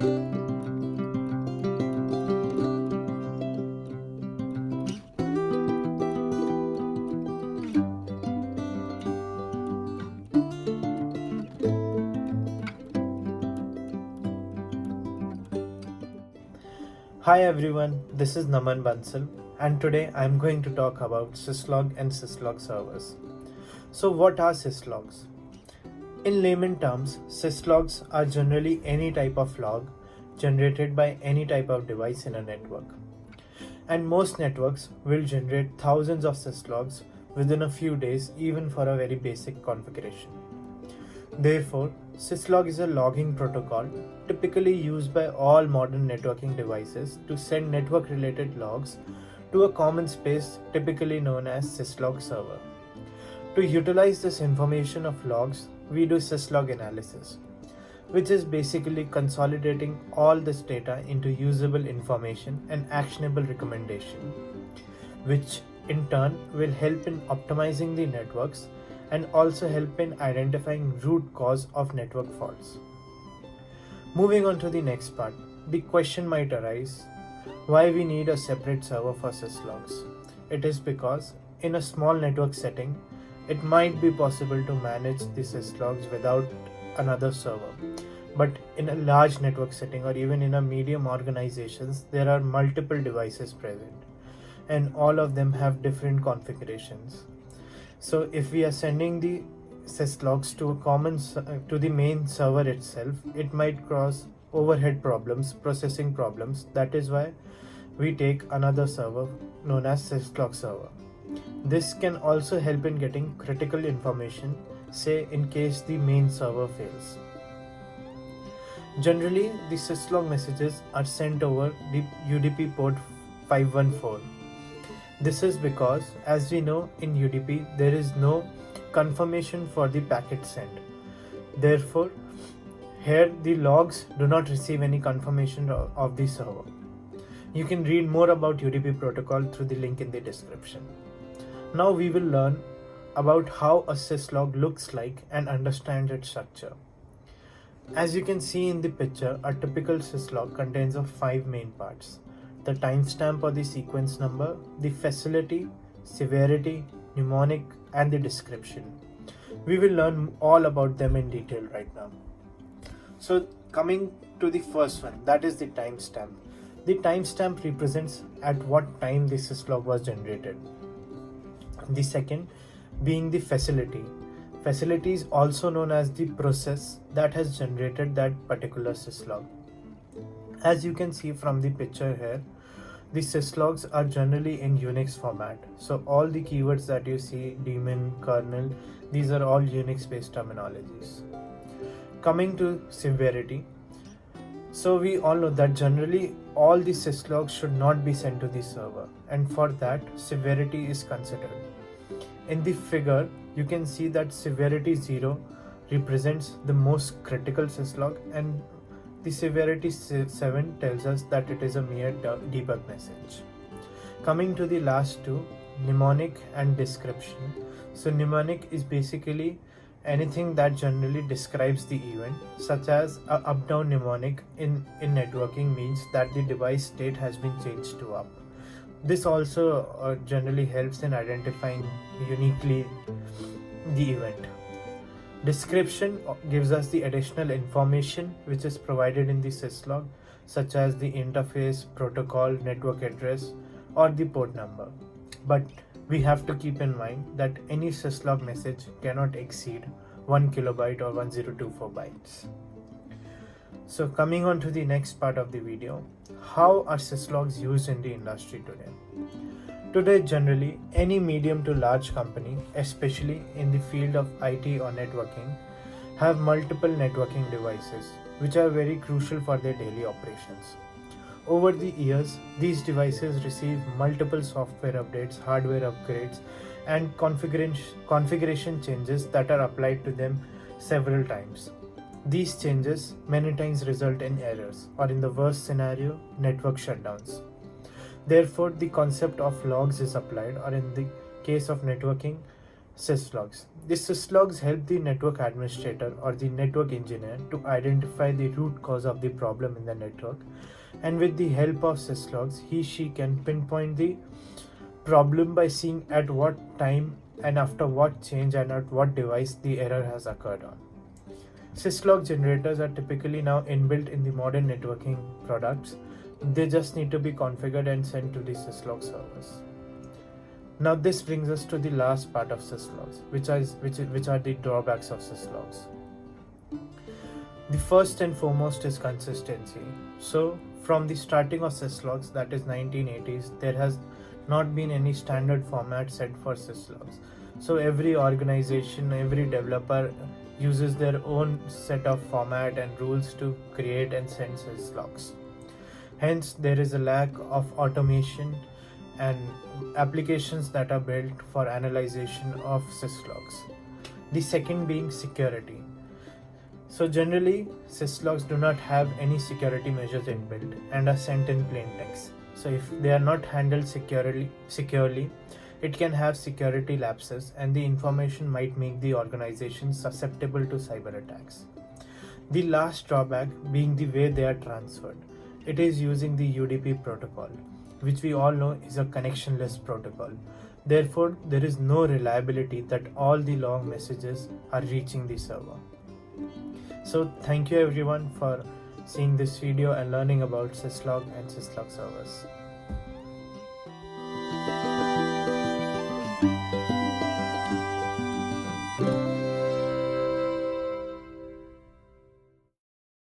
Hi everyone, this is Naman Bansal, and today I'm going to talk about syslog and syslog servers. So what are syslogs? In layman terms, syslogs are generally any type of log generated by any type of device in a network. And most networks will generate thousands of syslogs within a few days, even for a very basic configuration. Therefore, syslog is a logging protocol typically used by all modern networking devices to send network related logs to a common space typically known as syslog server. To utilize this information of logs, we do syslog analysis, which is basically consolidating all this data into usable information and actionable recommendation, which in turn will help in optimizing the networks and also help in identifying root cause of network faults. Moving on to the next part, the question might arise why we need a separate server for syslogs. It is because in a small network setting, it might be possible to manage the syslogs without another server. But in a large network setting or even in a medium organizations, there are multiple devices present and all of them have different configurations. So if we are sending the syslogs to the main server itself, it might cause overhead problems, processing problems. That is why we take another server known as syslog server. This can also help in getting critical information, say in case the main server fails. Generally, the syslog messages are sent over the UDP port 514. This is because, as we know, in UDP there is no confirmation for the packet sent. Therefore, here the logs do not receive any confirmation of the server. You can read more about UDP protocol through the link in the description. Now we will learn about how a syslog looks like and understand its structure. As you can see in the picture, a typical syslog contains of 5 main parts: the timestamp or the sequence number, the facility, severity, mnemonic, and the description. We will learn all about them in detail right now. So coming to the first one, that is the timestamp. The timestamp represents at what time the syslog was generated. The second being the facility. Facility is also known as the process that has generated that particular syslog. As you can see from the picture here, the syslogs are generally in Unix format. So all the keywords that you see, daemon, kernel, these are all Unix based terminologies. Coming to severity. So we all know that generally all the syslogs should not be sent to the server, and for that severity is considered. In the figure, you can see that severity 0 represents the most critical syslog, and the severity 7 tells us that it is a mere debug message. Coming to the last two, mnemonic and description. So mnemonic is basically anything that generally describes the event, such as a up-down mnemonic in networking means that the device state has been changed to up. This also generally helps in identifying uniquely the event. Description gives us the additional information which is provided in the syslog, such as the interface, protocol, network address, or the port number. But we have to keep in mind that any syslog message cannot exceed 1 kilobyte or 1024 bytes. So coming on to the next part of the video, how are syslogs used in the industry today? Today, generally, any medium to large company, especially in the field of IT or networking, have multiple networking devices, which are very crucial for their daily operations. Over the years, these devices receive multiple software updates, hardware upgrades, and configuration changes that are applied to them several times. These changes many times result in errors, or in the worst scenario, network shutdowns. Therefore, the concept of logs is applied, or in the case of networking, syslogs. The syslogs help the network administrator or the network engineer to identify the root cause of the problem in the network, and with the help of syslogs, he/she can pinpoint the problem by seeing at what time and after what change and at what device the error has occurred on. Syslog generators are typically now inbuilt in the modern networking products. They just need to be configured and sent to the syslog servers. Now this brings us to the last part of syslogs, which are the drawbacks of syslogs. The first and foremost is consistency. So from the starting of syslogs, that is 1980s, there has not been any standard format set for syslogs. So every organization, every developer uses their own set of format and rules to create and send syslogs. Hence, there is a lack of automation and applications that are built for analyzation of syslogs. The second being security. So generally, syslogs do not have any security measures inbuilt and are sent in plain text. So if they are not handled securely, it can have security lapses and the information might make the organization susceptible to cyber attacks. The last drawback being the way they are transferred. It is using the UDP protocol, which we all know is a connectionless protocol. Therefore, there is no reliability that all the long messages are reaching the server. So thank you everyone for seeing this video and learning about syslog and syslog servers.